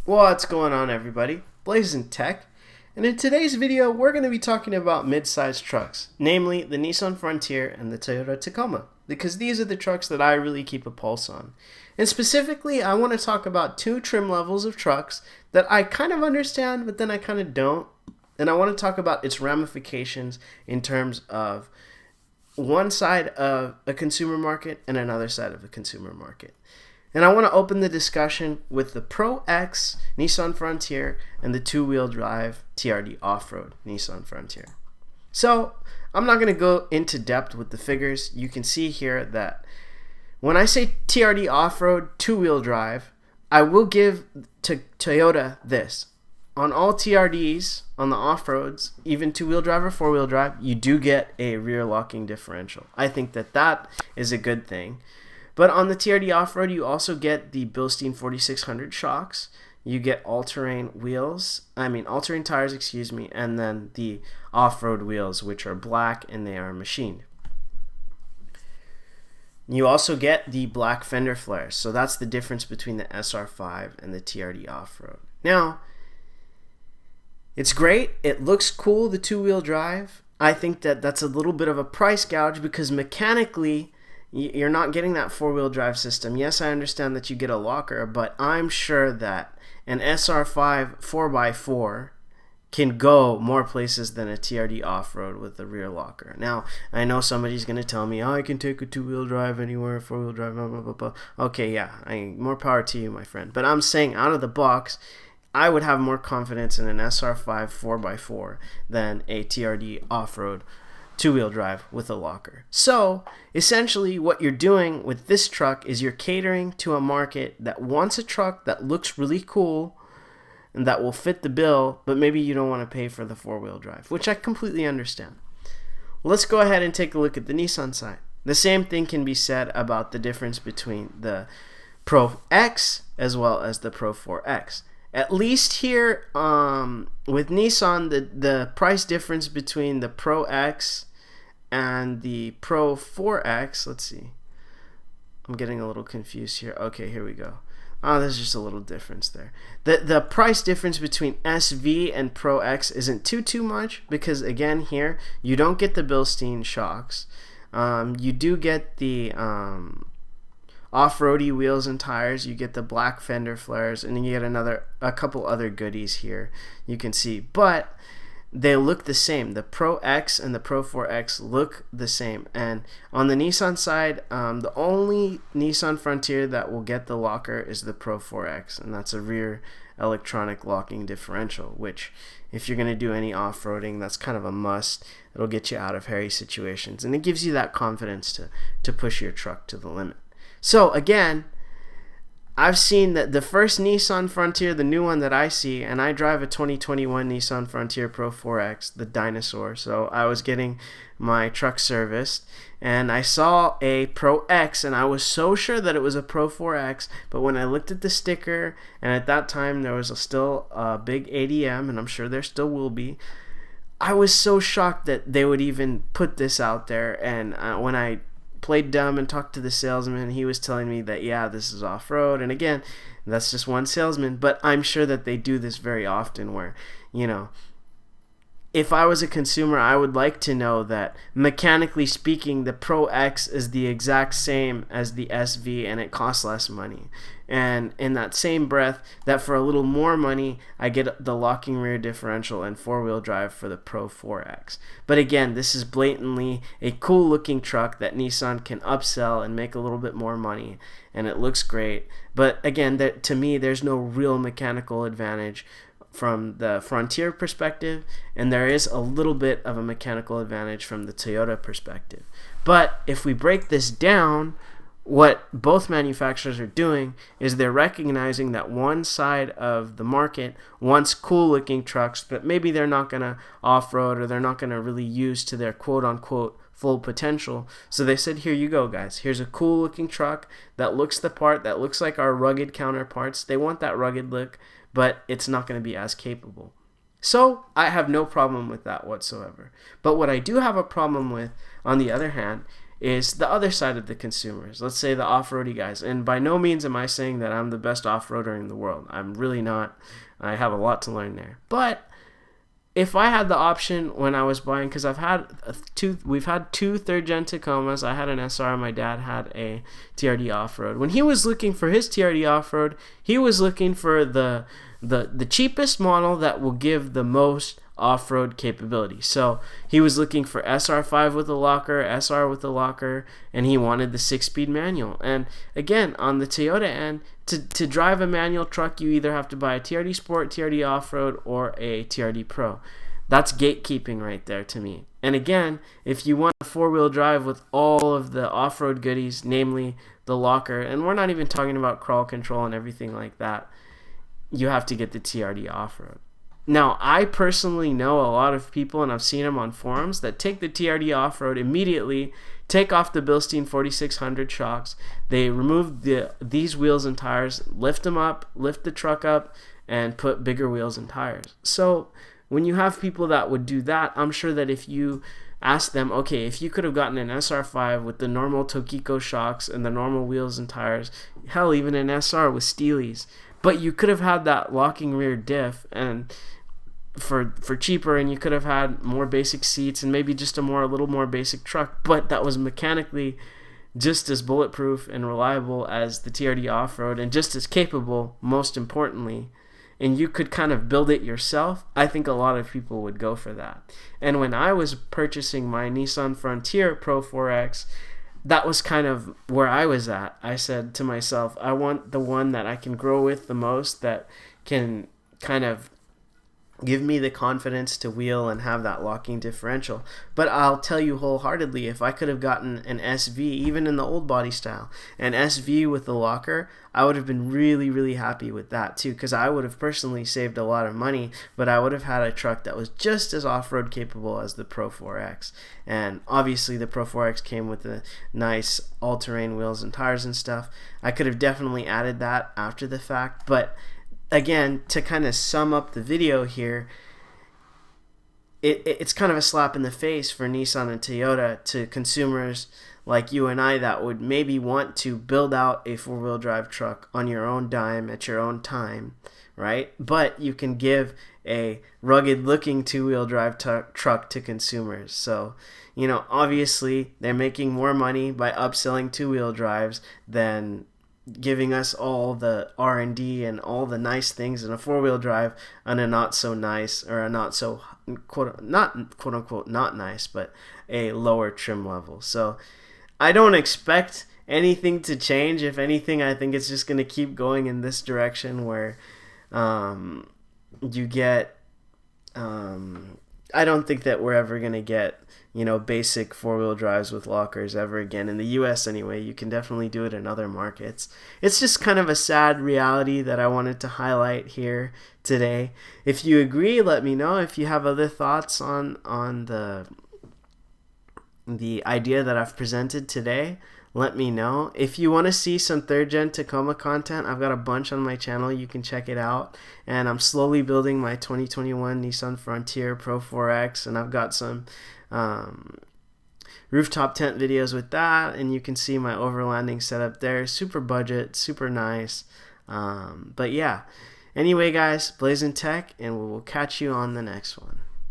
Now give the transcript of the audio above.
What's going on, everybody? Blazing Tech, and in today's video we're going to be talking about mid-sized trucks, namely the Nissan Frontier and the Toyota Tacoma, because these are the trucks that I really keep a pulse on. And specifically, I want to talk about two trim levels of trucks that I kind of understand, but then I kind of don't. And I want to talk about its ramifications in terms of one side of a consumer market and another side of the consumer market. And I want to open the discussion with the Pro X Nissan Frontier and the two-wheel drive TRD off-road Nissan Frontier. So I'm not going to go into depth with the figures. You can see here that when I say TRD off-road two-wheel drive, I will give to Toyota this. On all TRDs, on the off-roads, even two-wheel drive or four-wheel drive, you do get a rear locking differential. I think that is a good thing. But on the TRD off-road, you also get the Bilstein 4600 shocks. You get all-terrain tires, and then the off-road wheels, which are black and they are machined. You also get the black fender flares. So that's the difference between the SR5 and the TRD off-road. Now, it's great. It looks cool, the two-wheel drive. I think that's a little bit of a price gouge because mechanically, you're not getting that four-wheel drive system. Yes, I understand that you get a locker, but I'm sure that an SR5 4x4 can go more places than a TRD off-road with a rear locker. Now, I know somebody's going to tell me, I can take a two-wheel drive anywhere, four-wheel drive, blah, blah, blah, blah. Okay, yeah, more power to you, my friend. But I'm saying out of the box, I would have more confidence in an SR5 4x4 than a TRD off-road two-wheel drive with a locker. So essentially what you're doing with this truck is you're catering to a market that wants a truck that looks really cool and that will fit the bill, but maybe you don't want to pay for the four-wheel drive, which I completely understand. Let's go ahead and take a look at the Nissan side. The same thing can be said about the difference between the Pro X as well as the Pro 4X. At least here with Nissan, the price difference between the Pro X and the Pro 4X, let's see. I'm getting a little confused here. Okay, here we go. Oh, there's just a little difference there. The price difference between SV and Pro X isn't too much because, again, here, you don't get the Bilstein shocks. You do get the off-roady wheels and tires. You get the black fender flares, and then you get a couple other goodies here you can see. But they look the same. The Pro X and the Pro 4X look the same. And on the Nissan side, the only Nissan Frontier that will get the locker is the Pro 4X, and that's a rear electronic locking differential, which if you're going to do any off-roading, that's kind of a must. It'll get you out of hairy situations, and it gives you that confidence to push your truck to the limit. So again, I've seen that the first Nissan Frontier, the new one that I see, and I drive a 2021 Nissan Frontier Pro 4X, the dinosaur. So I was getting my truck serviced, and I saw a Pro X, and I was so sure that it was a Pro 4X, but when I looked at the sticker, and at that time there was still a big ADM, and I'm sure there still will be, I was so shocked that they would even put this out there. And when I played dumb and talked to the salesman, he was telling me that, yeah, this is off-road. And again, that's just one salesman, but I'm sure that they do this very often where, if I was a consumer, I would like to know that mechanically speaking, the Pro X is the exact same as the SV and it costs less money. And in that same breath, that for a little more money, I get the locking rear differential and four-wheel drive for the Pro 4X. But again, this is blatantly a cool-looking truck that Nissan can upsell and make a little bit more money, and it looks great. But again, to me, there's no real mechanical advantage from the Frontier perspective, and there is a little bit of a mechanical advantage from the Toyota perspective. But if we break this down, what both manufacturers are doing is they're recognizing that one side of the market wants cool looking trucks, but maybe they're not going to off-road or they're not going to really use to their quote-unquote full potential. So they said, here you go, guys. Here's a cool looking truck that looks the part, that looks like our rugged counterparts. They want that rugged look, but it's not going to be as capable. So I have no problem with that whatsoever. But what I do have a problem with, on the other hand, is the other side of the consumers. Let's say the off-roady guys. And by no means am I saying that I'm the best off-roader in the world. I'm really not. I have a lot to learn there. But if I had the option when I was buying, because we've had two third-gen Tacomas. I had an SR. My dad had a TRD off-road. When he was looking for his TRD off-road, he was looking for the cheapest model that will give the most off-road capability. So he was looking for SR5 with a locker, SR with a locker, and he wanted the 6-speed manual. And again, on the Toyota end, to drive a manual truck, you either have to buy a TRD Sport, TRD Off-Road, or a TRD Pro. That's gatekeeping right there to me. And again, if you want a 4-wheel drive with all of the off-road goodies, namely the locker, and we're not even talking about crawl control and everything like that, you have to get the TRD Off-Road. Now, I personally know a lot of people, and I've seen them on forums, that take the TRD off-road immediately, take off the Bilstein 4600 shocks, they remove these wheels and tires, lift them up, lift the truck up, and put bigger wheels and tires. So when you have people that would do that, I'm sure that if you ask them, okay, if you could have gotten an SR5 with the normal Tokiko shocks and the normal wheels and tires, hell, even an SR with Steelies, but you could have had that locking rear diff and for cheaper, and you could have had more basic seats and maybe just a little more basic truck, but that was mechanically just as bulletproof and reliable as the TRD off-road and just as capable, most importantly, and you could kind of build it yourself. I think a lot of people would go for that. And when I was purchasing my Nissan Frontier Pro 4X, that was kind of where I was at. I said to myself, I want the one that I can grow with the most, that can kind of give me the confidence to wheel and have that locking differential. But I'll tell you wholeheartedly, if I could have gotten an SV, even in the old body style, an SV with the locker, I would have been really, really happy with that too, because I would have personally saved a lot of money, but I would have had a truck that was just as off-road capable as the Pro 4X. And obviously the Pro 4X came with the nice all-terrain wheels and tires and stuff. I could have definitely added that after the fact, but again, to kind of sum up the video here, it's kind of a slap in the face for Nissan and Toyota to consumers like you and I that would maybe want to build out a 4-wheel drive truck on your own dime at your own time, right? But you can give a rugged looking 2-wheel drive truck to consumers. So, you know, obviously they're making more money by upselling 2-wheel drives than giving us all the R&D and all the nice things in a 4-wheel drive on a not so nice, or a not so quote unquote not nice, but a lower trim level. So I don't expect anything to change. If anything, I think it's just going to keep going in this direction where you get I don't think that we're ever going to get, you know, basic 4-wheel drives with lockers ever again. In the US anyway. You can definitely do it in other markets. It's just kind of a sad reality that I wanted to highlight here today. If you agree, let me know. If you have other thoughts on the idea that I've presented today, let me know. If you want to see some 3rd-gen Tacoma content, I've got a bunch on my channel. You can check it out. And I'm slowly building my 2021 Nissan Frontier Pro 4X, and I've got some rooftop tent videos with that, and you can see my overlanding setup there. Super budget, super nice. But yeah, anyway guys, Blazing Tech, and we will catch you on the next one.